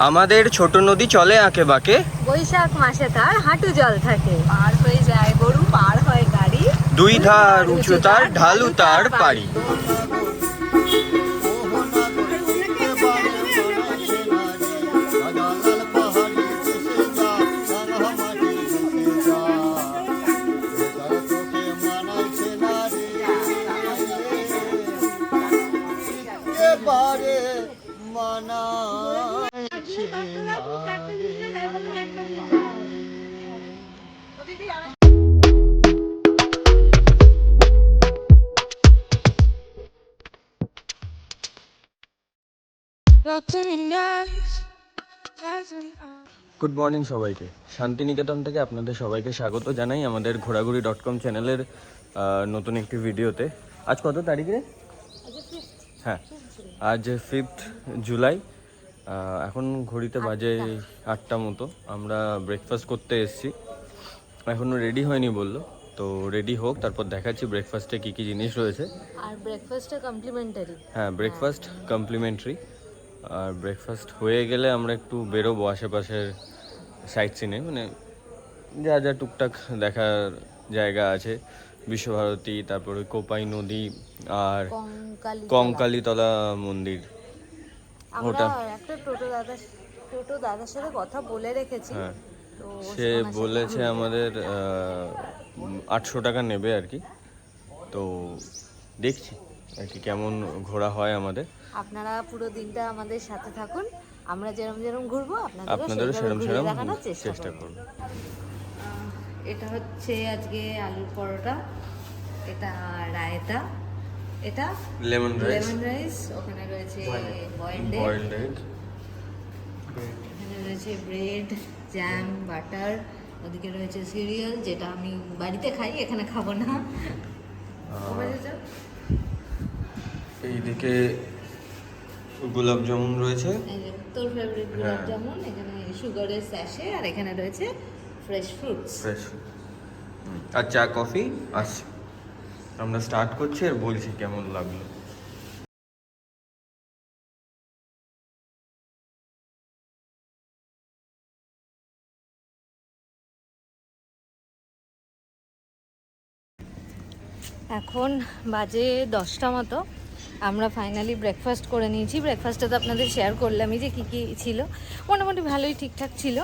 আমাদের ছোট নদী চলে আঁকে বাঁকে, বৈশাখ মাসে তার হাঁটু জল থাকে, পার হয়ে যায় গরু, পার হয় গাড়ি, দুই ধার উঁচু তার ঢালু তার পাড়ি। গুড মর্নিং সবাইকে, শান্তিনিকেতন থেকে আপনাদের সবাইকে স্বাগত জানাই আমাদের ঘোরাঘুরি.com চ্যানেলের নতুন একটি ভিডিওতে। আজ কত তারিখে? হ্যাঁ, আজ 5 জুলাই। এখন ঘড়িতে বাজে 8টা মতো। আমরা ব্রেকফাস্ট করতে এসেছি, এখনও রেডি হয়নি বললো, তো রেডি হোক, তারপর দেখাচ্ছি ব্রেকফাস্টে কী কী জিনিস রয়েছে। আর ব্রেকফাস্টটা কমপ্লিমেন্টারি। হ্যাঁ, ব্রেকফাস্ট কমপ্লিমেন্টারি। আর ব্রেকফাস্ট হয়ে গেলে আমরা একটু বেরোবো আশেপাশের সাইট সিনে, মানে যা যা টুকটাক দেখার জায়গা আছে, বিশ্বভারতী, তারপরে কোপাই নদী আর কঙ্কালীতলা মন্দির। আমরা একটা টোটো দাদার সাথে কথা বলে রেখেছি। হ্যাঁ, সে বলেছে আমাদের 800 টাকা নেবে আর কি। তো দেখছি আর কি কেমন ঘোরা হয় আমাদের। আপনারা পুরো দিনটা আমাদের সাথে থাকুন, আমরা যেরকম ঘুরবো আপনাদেরও সেরকম দেখানোর চেষ্টা করব। এটা হচ্ছে আজকে আলুর পরোটা, এটা রায়তা, এটা লেমন রাইস, ওখানে রয়েছে বয়েলড এগ, এখানে রয়েছে ব্রেড, জ্যাম, বাটার, ওদিকে রয়েছে সিরিয়াল, যেটা আমি বাড়িতে খাই, এখানে খাবো না। এইদিকে গোলাপ জামুন রয়েছে, তোর ফেভারিট গোলাপ জামুন, এখানে সুগারের স্যাশে, আর এখানে রয়েছে ফ্রেশ ফ্রুটস। আর চা কফি আসছে। আমরা স্টার্ট করছি আর বলছি কেমন লাগলো। এখন বাজে 10টা মতো। আমরা ফাইনালি ব্রেকফাস্ট করে নিয়েছি। ব্রেকফাস্টে তো আপনাদের শেয়ার করলামই যে কী কী ছিল, মোটামুটি ভালোই ঠিকঠাক ছিল।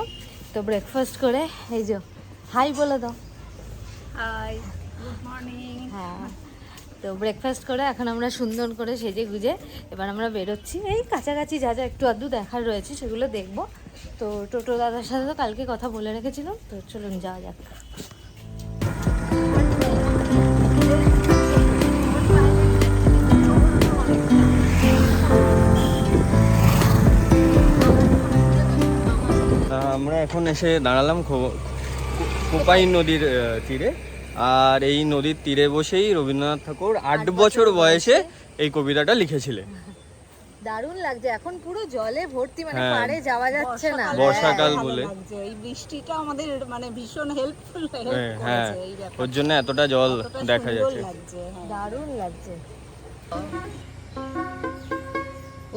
তো ব্রেকফাস্ট করে এই যে হাই বলে দাও। Hi, good morning. হ্যাঁ, তো ব্রেকফাস্ট করে এখন আমরা সুন্দর করে সেজে গুজে এবার আমরা বেরোচ্ছি। এই কাছাকাছি যা যা একটু আধটু দেখার রয়েছে সেগুলো দেখবো। তো টোটো দাদার সাথে তো কালকে কথা বলে রেখেছিলাম, তো চলুন যাওয়া যাক। আমরা এখন এসে দাঁড়ালাম কোপাই নদীর তীরে। আর এই নদীর তীরে বসেই রবীন্দ্রনাথ ঠাকুর 8 বছর বয়সে এই কবিতাটা লিখেছিলেন। দারুণ লাগছে, এখন পুরো জলে ভর্তি, মানে পাড়ে যাওয়া যাচ্ছে না। বর্ষাকাল বলে এই বৃষ্টিটা আমাদের মানে ভীষণ হেল্পফুল হ্যাঁ, ওর জন্য এতটা জল দেখা যাচ্ছে। দারুণ লাগছে।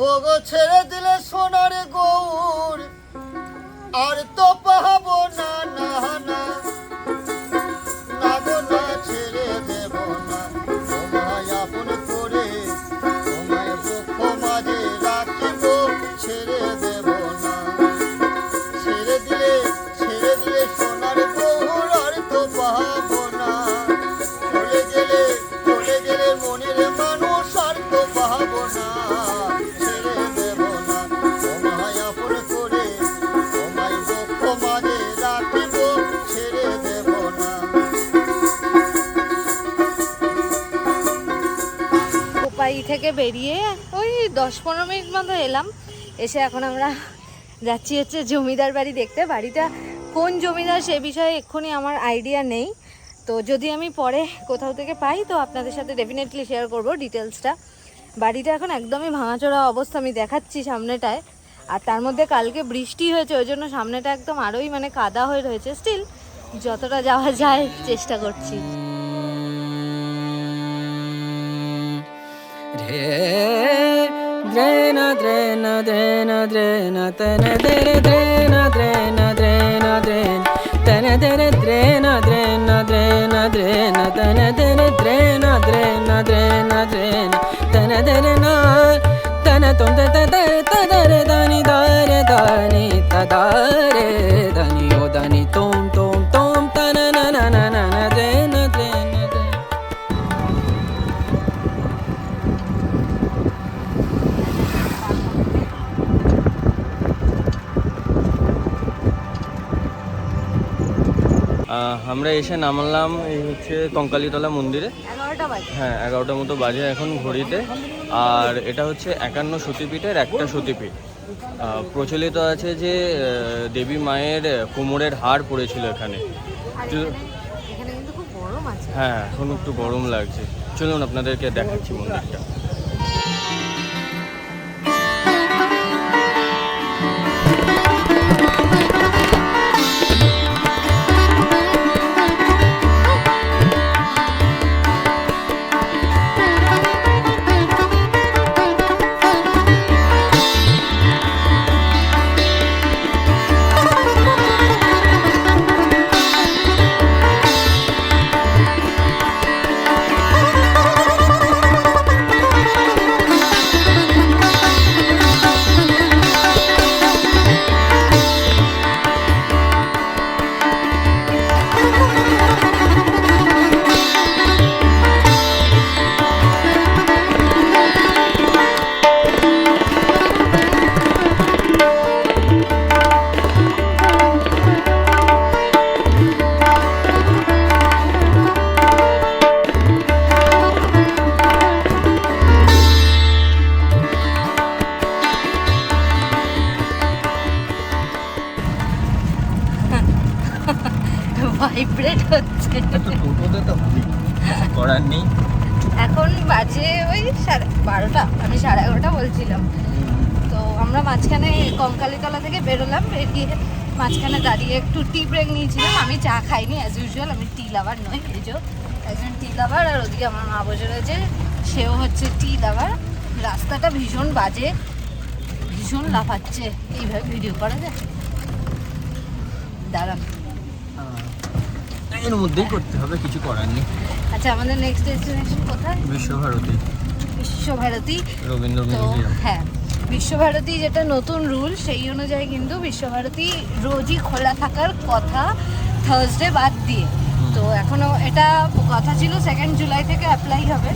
ও গো ছেড়ে দিলে সোনার গৌর, আর তো পাবো না না না না গো না, ছেড়ে দেব না তোমায় আপন করে, তোমায় বক্ষ মাঝে রাখিব, ছেড়ে দেব না। ছেড়ে দিলে সোনার গৌর, আর তো পাবো না। চলে গেলে মনের মানুষ, আর তো পাবো না। থেকে বেরিয়ে ওই 10-15 মিনিট মতো এলাম। এসে এখন আমরা যাচ্ছি হচ্ছে জমিদার বাড়ি দেখতে। বাড়িটা কোন জমিদার সে বিষয়ে এক্ষুনি আমার আইডিয়া নেই, তো যদি আমি পরে কোথাও থেকে পাই তো আপনাদের সাথে ডেফিনেটলি শেয়ার করব ডিটেলসটা। বাড়িটা এখন একদমই ভাঙাচোরা অবস্থা, আমি দেখাচ্ছি সামনেটায়। আর তার মধ্যে কালকে বৃষ্টি হয়েছে, ওই জন্য সামনেটা একদম আরোই মানে কাদা হয়ে রয়েছে। স্টিল যতটা যাওয়া যায় চেষ্টা করছি। রে drena drena drena drena tana dere drena drena drena drena tana dere drena drena drena drena tana dere drena drena drena drena tana dere na tana tom ta ta ta dare dani dare dani ta dare dani o dani tom tom tom tana na na na na na drena drena drena. আমরা এসে নামলাম এই হচ্ছে কঙ্কালীতলা মন্দিরে। 11টা বাজে। হ্যাঁ 11টা মতো বাজে এখন ঘড়িতে। আর এটা হচ্ছে 51 সতীপীঠের একটা সতীপীঠ। প্রচলিত আছে যে দেবী মায়ের কোমরের হার পড়েছিল এখানে। আর এখানে কিন্তু খুব গরম আছে। হ্যাঁ এখন একটু গরম লাগছে, চলুন আপনাদেরকে দেখাচ্ছি মন্দিরটা। ভাইব্রেট হচ্ছে। টোটোতে তো করার নেই। এখন বাজে ওই 12:30, আমি 11:30 বলছিলাম। তো আমরা মাঝখানে কঙ্কালীতলা থেকে বেরোলাম, বেরিয়ে মাঝখানে দাঁড়িয়ে একটু টি ব্রেক নিয়েছিলাম। আমি চা খাইনি অ্যাজ ইউজুয়াল, আমি টি লাভার নই। এই যে একজন টি লাভার, আর ওদিকে আমার মা বসে রয়েছে, সেও হচ্ছে টি লাভার। রাস্তাটা ভীষণ বাজে, ভীষণ লাফাচ্ছে। এইভাবে ভিডিও করা যায়? দাঁড়ান, এর মধ্যেই করতে হবে, কিছু করার নেই। আচ্ছা আমাদের নেক্সট ডেস্টিনেশন কোথায়? বিশ্বভারতী। বিশ্বভারতী, রবীন্দ্র তো মিউজিয়াম। হ্যাঁ বিশ্বভারতী যেটা নতুন রুল, সেই অনুযায়ী কিন্তু বিশ্বভারতী রোজই খোলা থাকার কথা, থার্সডে বাদ দিয়ে। তো এখনো এটা কথা ছিল 2 জুলাই থেকে অ্যাপ্লাই হবে।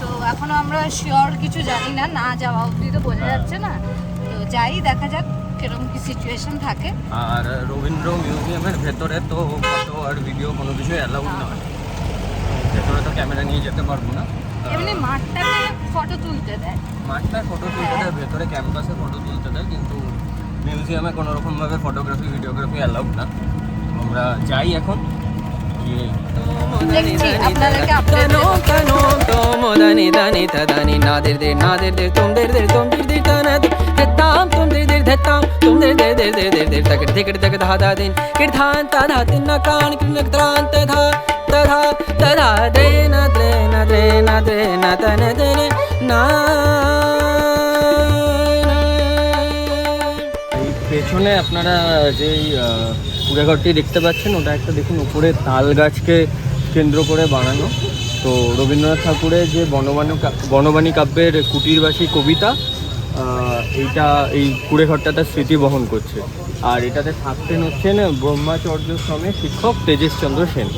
তো এখনো আমরা শিওর কিছু জানি না, না যাওয়া অবধি তো বোঝা যাচ্ছে না। তো যাই, দেখা যাক কিরকম কি সিচুয়েশন থাকে। আর রবীন্দ্র মিউজিয়ামের ভেতরে তো ফটো আর ভিডিও কোনো কিছু অ্যালাউড নয়, ভেতরে তো ক্যামেরা নিয়ে যেতে পারবো না। এমনি মাঠটাতে ফটো তুলতে দেয়, মাঠটায় ফটো তুলতে দেয়, ভেতরে ক্যাম্পাসে ফটো তুলতে দেয়, কিন্তু মিউজিয়ামে কোনো রকমভাবে ফটোগ্রাফি ভিডিওগ্রাফি অ্যালাউড না। আমরা যাই এখন গিয়ে দেখছি আপনাদেরকে আপডেট দেব। Kano tomo dani dani ta dani nadir der tum der tana tam tum der tam tum der tak da da din kir dhan ta da tin na kan kir nak tran ta da de na tana de na এই পেছনে আপনারা যেই কুড়েঘরটি দেখতে পাচ্ছেন, ওটা একটা দেখুন উপরে তাল গাছকে কেন্দ্র করে বানানো। তো রবীন্দ্রনাথ ঠাকুরের যে বনবাণী কাব্যের কুটিরবাসী কবিতা, এইটা এই কুড়েঘরটা তার স্মৃতি বহন করছে। আর এটাতে থাকতেন হচ্ছেন ব্রহ্মাচর্য শ্রমে শিক্ষক তেজেশচন্দ্র সেন।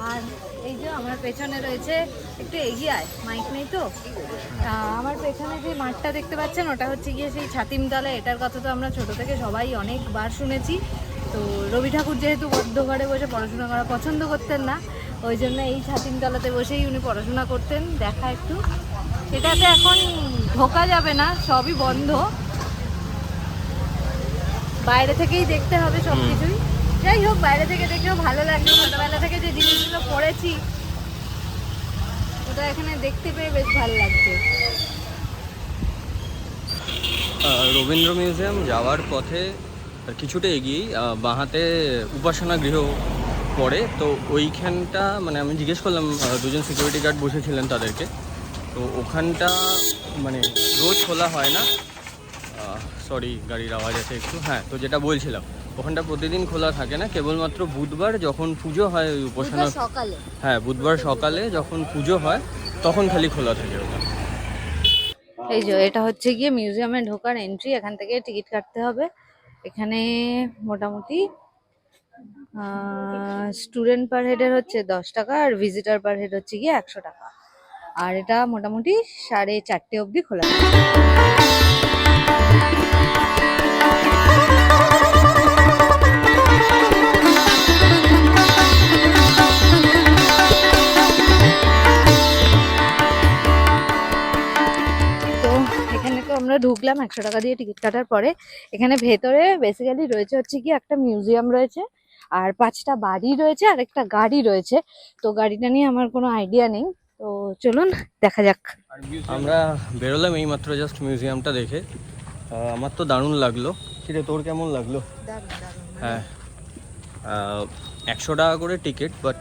আর এই যে আমার পেছনে রয়েছে, একটু এগিয়ে আয়, মাইক নেই তো। আমার পেছনে যে মাঠটা দেখতে পাচ্ছেন, ওটা হচ্ছে গিয়ে সেই ছাতিমতলা। এটার কথা তো আমরা ছোট থেকে সবাই অনেকবার শুনেছি। তো রবি ঠাকুর যেহেতু বদ্ধ ঘরে বসে পড়াশোনা করা পছন্দ করতেন না, ওই জন্য এই ছাতিমতলাতে বসেই উনি পড়াশোনা করতেন। দেখা একটু, এটাতে এখন ঢোকা যাবে না, সবই বন্ধ, বাইরে থেকেই দেখতে হবে সব কিছুই। যাই হোক, বাইরে থেকে দেখেও ভালো লাগলো, ছোটবেলা থেকে যে জিনিসগুলো পড়েছি ওটা এখানে দেখতে পেয়ে বেশ ভালো লাগছে। রবীন্দ্র মিউজিয়াম যাওয়ার পথে কিছুটা এগিয়েই বাঁহাতে উপাসনা গৃহ পড়ে। তো ওইখানটা মানে আমি জিজ্ঞেস করলাম, দুজন সিকিউরিটি গার্ড বসেছিলেন তাদেরকে, তো ওখানটা মানে রোজ খোলা হয় না। সরি, গাড়ির আওয়াজ আছে একটু। হ্যাঁ, তো যেটা বলছিলাম, ওখানটা প্রতিদিন খোলা থাকে না, কেবলমাত্র বুধবার যখন পুজো হয় ওই উপাসনা। সকালে। হ্যাঁ, বুধবার সকালে যখন পুজো হয় তখন খালি খোলা থাকে ওটা। এই যে এটা হচ্ছে গিয়ে মিউজিয়ামে ঢোকার এন্ট্রি, এখান থেকে টিকিট কাটতে হবে। এখানে মোটামুটি স্টুডেন্ট পার হেডের হচ্ছে 10 টাকা, আর ভিজিটার পার হেড হচ্ছে গিয়ে 100 টাকা। আর এটা মোটামুটি 4:30 অবধি খোলা থাকে। আমরা ঢুকলাম 100 টাকা দিয়ে টিকিট কাটার পরে। এখানে ভেতরে বেসিক্যালি রয়েছে হচ্ছে কি একটা মিউজিয়াম রয়েছে, আর 5টা বাড়ি রয়েছে, আর একটা গাড়ি রয়েছে। তো গাড়িটা নিয়ে আমার কোনো আইডিয়া নেই, তো চলুন দেখা যাক। আমরা বেরোলাম এই মাত্র জাস্ট মিউজিয়ামটা দেখে। আমার তো দারুণ লাগলো। কিরে, তোর কেমন লাগলো? হ্যাঁ, 100 টাকা করে ticket, but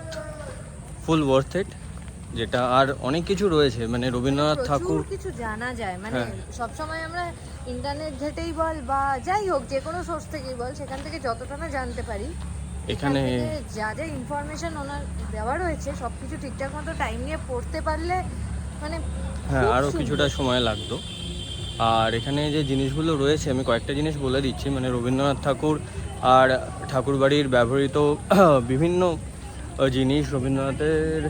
full worth it. যেটা আর অনেক কিছু রয়েছে, মানে রবীন্দ্রনাথ ঠাকুর কিছু জানা যায়, মানে হ্যাঁ। সবসময় আমরা ইন্টারনেট ঘেটেই বল বা যাই হোক যে কোনো সোর্স থেকেই বল, সেখান থেকে যতটা না জানতে পারি, এখানে যা যা ইনফরমেশন ওনার দেওয়া রয়েছে সবকিছু ঠিকঠাক মতো টাইম নিয়ে পড়তে পারলে মানে হ্যাঁ আরও কিছুটা সময় লাগতো। আর এখানে যে জিনিসগুলো রয়েছে আমি কয়েকটা জিনিস বলে দিচ্ছি। মানে রবীন্দ্রনাথ ঠাকুর আর ঠাকুরবাড়ির ব্যবহৃত বিভিন্ন জিনিস, রবীন্দ্রনাথের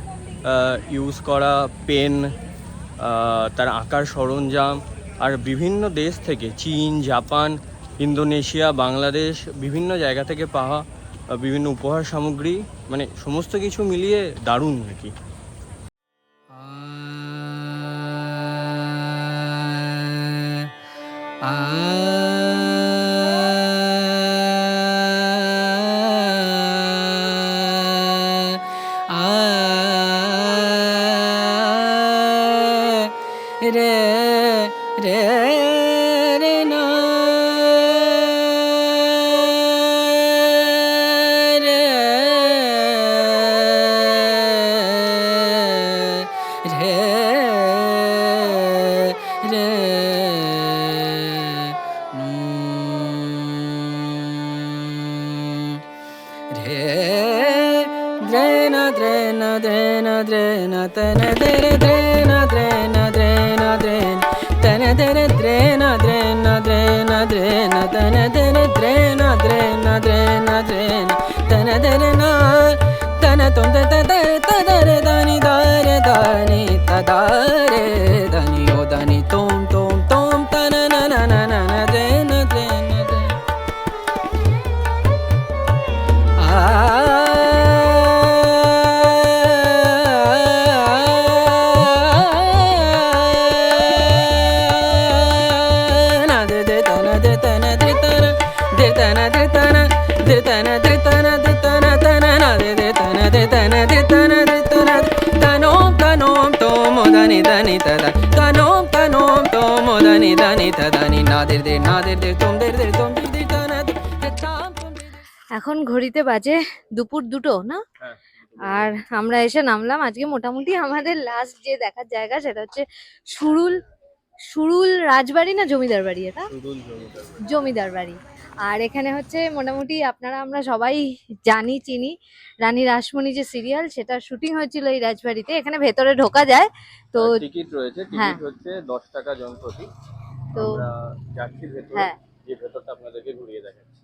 ইউজ করা পেন, তার আঁকার সরঞ্জাম, আর বিভিন্ন দেশ থেকে, চীন, জাপান, ইন্দোনেশিয়া, বাংলাদেশ, বিভিন্ন জায়গা থেকে পাওয়া বিভিন্ন উপহার সামগ্রী, মানে সমস্ত কিছু মিলিয়ে দারুণ আর কি। রে রে রে না রে রে রে রে দ্রেনা দ্রেনা দ্রেনা দ্রেনা তন দরে দ্রেনা দ্রেনা দ্রেনা দ্রেন তন দরে দ্রেনা দ্রেনা দ্রেনা দ্রেনা তন দরে দ্রেনা দ্রেনা দ্রেনা দ্রেন তন দরে না তন তুম তদরে তদরে দানি দারে দানি তদারে দানি ও দানি তুম তুম তুম তন না না না না দ্রেনা দ্রেনা দ্রেন এখন ঘড়িতে বাজে দুপুর 2টো না, আর আমরা এসে নামলাম। আজকে মোটামুটি আমাদের লাস্ট যে দেখার জায়গা সেটা হচ্ছে সুরুল রাজবাড়ি না জমিদার বাড়ি, এটা জমিদার বাড়ি। আর এখানে হচ্ছে মোটামুটি আমরা সবাই জানি চিনি রানী রাসমণি যে সিরিয়াল, সেটা শুটিং হয়েছিল এই রাজবাড়িতে। এখানে ভেতরে ঢোকা যায়, তো টিকিট রয়েছে, হ্যাঁ। টিকিট হচ্ছে 10 টাকা জনপ্রতি। তো আমরা যাচ্ছি ভেতরে, হ্যাঁ। যে ভেতরটা আপনাদেরকে ঘুরিয়ে দেখাচ্ছি।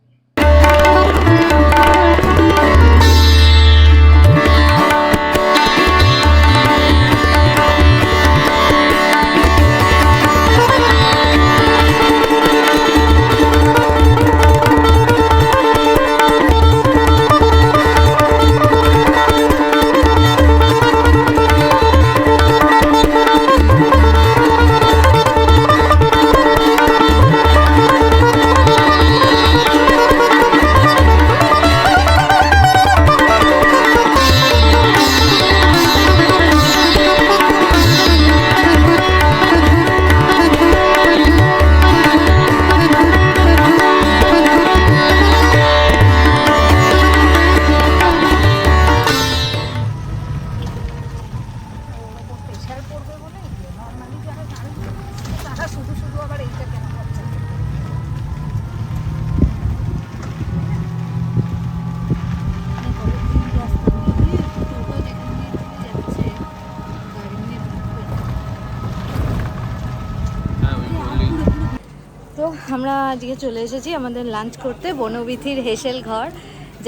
আমরা আজকে চলে এসেছি আমাদের লাঞ্চ করতে বনবিথির হেসেল ঘর।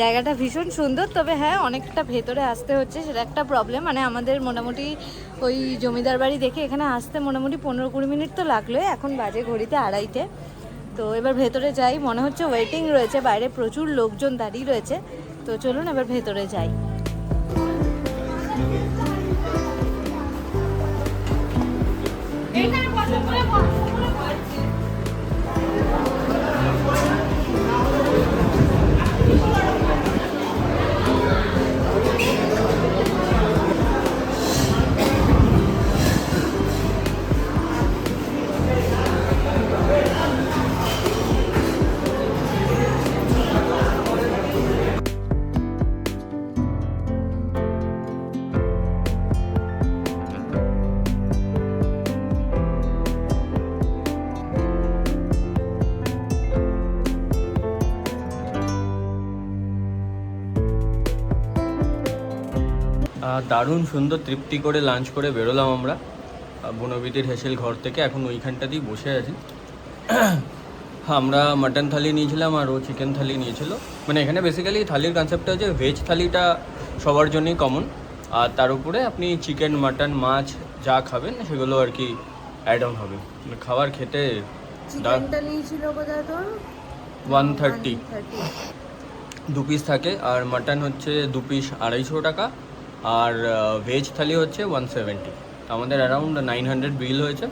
জায়গাটা ভীষণ সুন্দর, তবে হ্যাঁ অনেকটা ভেতরে আসতে হচ্ছে, সেটা একটা প্রবলেম। মানে আমাদের মোটামুটি ওই জমিদার বাড়ি দেখে এখানে আসতে মোটামুটি 15-20 মিনিট তো লাগলোই। এখন বাজে ঘড়িতে 2:30। তো এবার ভেতরে যাই, মনে হচ্ছে ওয়েটিং রয়েছে, বাইরে প্রচুর লোকজন দাঁড়িয়ে রয়েছে। তো চলুন এবার ভেতরে যাই। দারুণ সুন্দর তৃপ্তি করে লাঞ্চ করে বেরোলাম আমরা বনবিথির হেসেল ঘর থেকে। এখন ওইখানটাতেই বসে আছি। আমরা মাটন থালি নিয়েছিলাম আর ও চিকেন থালি নিয়েছিল। মানে এখানে বেসিক্যালি থালির কনসেপ্টটা হচ্ছে ভেজ থালিটা সবার জন্যই কমন, আর তার উপরে আপনি চিকেন, মাটন, মাছ যা খাবেন সেগুলো আর কি অ্যাড অন হবে। মানে খাবার খেতে চিকেনটা নিয়েছিল বোধহয় তোর 130 2 পিস থাকে, আর মাটন হচ্ছে 2 পিস 250 টাকা, আর ভেজ থালি হচ্ছে 170। আমাদের অ্যারাউন্ড 900 বিল হয়েছে।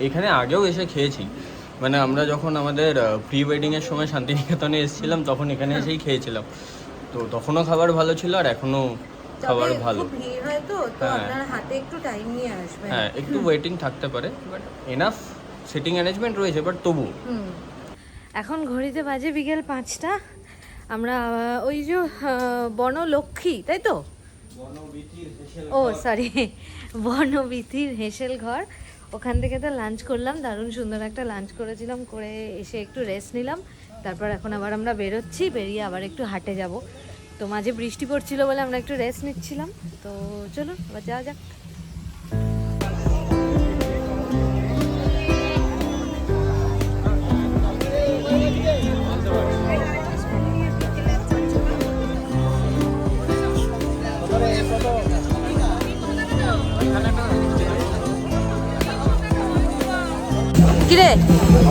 এখানে আগেও এসে খেয়েছি, মানে আমরা যখন আমাদের প্রি ওয়েডিংয়ের সময় শান্তিনিকেতনে এসেছিলাম তখন এখানে এসেই খেয়েছিলাম। তো তখনও খাবার ভালো ছিল আর এখনও খাবার ভালো। ভিড় হয় তো হ্যাঁ। আপনার হাতে একটু টাইম নিয়ে আসবেন। হ্যাঁ, একটু ওয়েটিং থাকতে পারে, বাট এনাফ সিটিং অ্যারেঞ্জমেন্ট রয়েছে, বাট তবু। এখন ঘড়িতে বাজে বিকেল 5টা। আমরা ওই যে বনলক্ষ্মী, তাই তো? ও সরি, বনবিথির হেসেল ঘর, ওখান থেকে তো লাঞ্চ করলাম। দারুণ সুন্দর একটা লাঞ্চ করেছিলাম, করে এসে একটু রেস্ট নিলাম। তারপর এখন আবার আমরা বেরোচ্ছি, বেরিয়ে আবার একটু হাটে যাব। তো মাঝে বৃষ্টি পড়ছিল বলে আমরা একটু রেস্ট নিচ্ছিলাম। তো চলুন আবার যাওয়া যাক। কিরে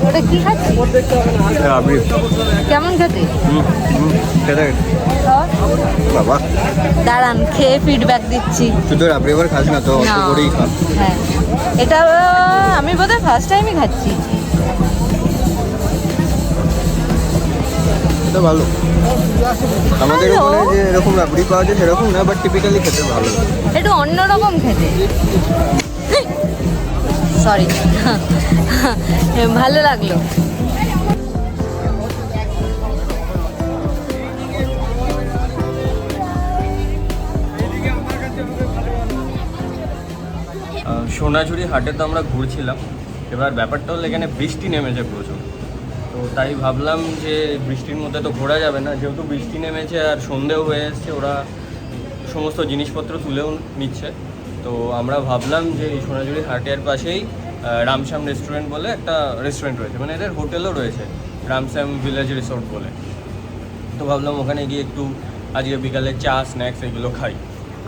ওটা কি খাচ্ছিস? কেমন খেতে? বাবা দাঁড়ান খেয়ে ফিডব্যাক দিচ্ছি। শুধু রাবড়ি এবার খাস না তো, অল্প না। করেই খা। হ্যাঁ, এটা আমি বোধহয় ফার্স্ট টাইমই খাচ্ছি। এটা ভালো। আমাদের ভালো? ওখানে যে এরকম রাবড়ি পাওয়া যায় সেরকম না, বাট টিপিক্যালি খেতে ভালো। একটু অন্যরকম খেতে, সরি। ভালো লাগলো। সোনাঝুরি হাটে তো আমরা ঘুরছিলাম। এবার ব্যাপারটা হলো এখানে বৃষ্টি নেমেছে প্রচুর, তো তাই ভাবলাম যে বৃষ্টির মধ্যে তো ঘোরা যাবে না, যেহেতু বৃষ্টি নেমেছে আর সন্ধেও হয়ে এসছে, ওরা সমস্ত জিনিসপত্র তুলেও নিচ্ছে। তো আমরা ভাবলাম যে এই সোনাঝুরি হাটের পাশেই রামশ্যাম রেস্টুরেন্ট বলে একটা রেস্টুরেন্ট রয়েছে, মানে এদের হোটেলও রয়েছে, রামশ্যাম ভিলেজ রিসোর্ট বলে। তো ভাবলাম ওখানে গিয়ে একটু আজকে বিকালে চা, স্ন্যাক্স এগুলো খাই।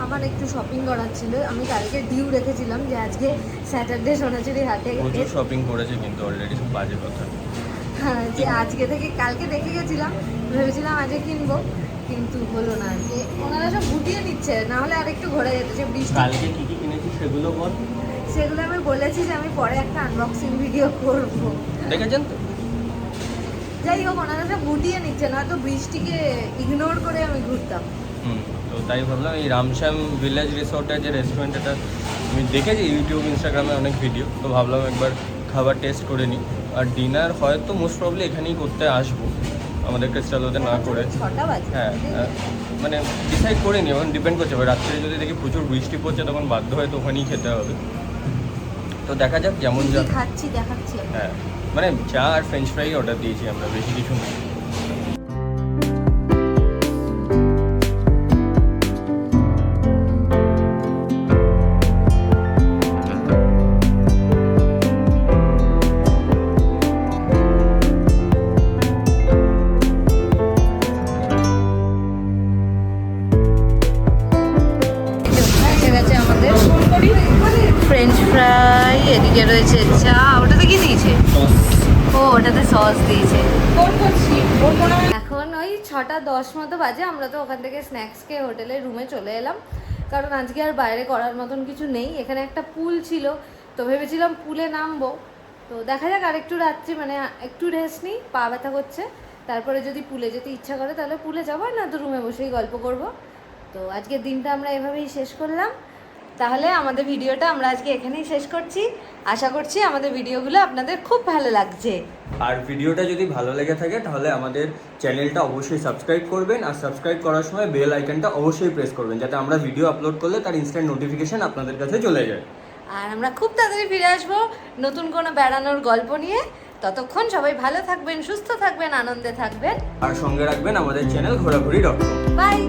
আমার একটু শপিং করার ছিল। আমি কালকে ডিউ রেখেছিলাম যে আজকে স্যাটারডে সোনাঝুরি হাটে প্রচুর শপিং করেছে কিন্তু অলরেডি, সব বাজে কথা। হ্যাঁ, যে আজকে থেকে কালকে দেখে গেছিলাম, ভেবেছিলাম আজকে কিনবো, কিন্তু হলো না। যে ওনারা সব গুটিয়ে নিচ্ছে, না হলে আর একটু ঘোরা যেত। যে বৃষ্টি, কালকে কী কী কিনেছি সেগুলো বল। সেগুলো আমি বলেছি যে আমি পরে একটা আনবক্সিং ভিডিও করবো। দেখেছেন তো? যাই হোক, ওনারা সব গুটিয়ে নিচ্ছে, না তো বৃষ্টিকে ইগনোর করে আমি ঘুরতাম। তো তাই ভাবলাম এই রামশ্যাম ভিলেজ রিসোর্টের যে রেস্টুরেন্ট, এটা আমি দেখেছি ইউটিউব, ইনস্টাগ্রামে অনেক ভিডিও, তো ভাবলাম একবার খাবার টেস্ট করে নিই। আর ডিনার হয়তো মোস্ট প্রবলি এখানেই করতে আসবো, আমাদের ক্রিস্টালোতে না করে। 6টা বাজে। হ্যাঁ, মানে ডিসাইড করে নিই, এখন ডিপেন্ড করছে। এবার রাত্রে যদি দেখি প্রচুর বৃষ্টি পড়ছে তখন বাধ্য হয়তো ওখানেই খেতে হবে। তো দেখা যাক যেমন যা। খাচ্ছি দেখাচ্ছি। হ্যাঁ, মানে চা আর ফ্রেঞ্চ ফ্রাই অর্ডার দিয়েছি আমরা, বেশি কিছু না। এদিকে রয়েছে চা, ওটাতে কি দিয়েছে? ও ওটাতে সস দিয়েছে। এখন ওই 6:10 মতো বাজে, আমরা তো ওখান থেকে স্ন্যাক্স খেয়ে হোটেলে রুমে চলে এলাম, কারণ আজকে আর বাইরে করার মতন কিছু নেই। এখানে একটা পুল ছিল, তো ভেবেছিলাম পুলে নামবো, তো দেখা যাক আর একটু রাত্রি মানে একটু রেস্ট নিই, পা ব্যথা করছে, তারপরে যদি পুলে যেতে ইচ্ছা করে তাহলে পুলে যাবো, না তো রুমে বসেই গল্প করব। তো আজকের দিনটা আমরা এভাবেই শেষ করলাম। তাহলে আমাদের ভিডিওটা আমরা আজকে এখানেই শেষ করছি। আশা করছি আমাদের ভিডিওগুলো আপনাদের খুব ভালো লাগছে। আর ভিডিওটা যদি ভালো লেগে থাকে তাহলে আমাদের চ্যানেলটা অবশ্যই সাবস্ক্রাইব করবেন, আর সাবস্ক্রাইব করার সময় বেল আইকনটা অবশ্যই প্রেস করবেন, যাতে আমরা ভিডিও আপলোড করলে তার ইনস্ট্যান্ট নোটিফিকেশন আপনাদের কাছে চলে যায়। আর আমরা খুব তাড়াতাড়ি ফিরে আসবো নতুন কোনো বেড়ানোর গল্প নিয়ে। ততক্ষণ সবাই ভালো থাকবেন, সুস্থ থাকবেন, আনন্দে থাকবেন, আর সঙ্গে রাখবেন আমাদের চ্যানেল ঘোরাঘুরি.com। বাই।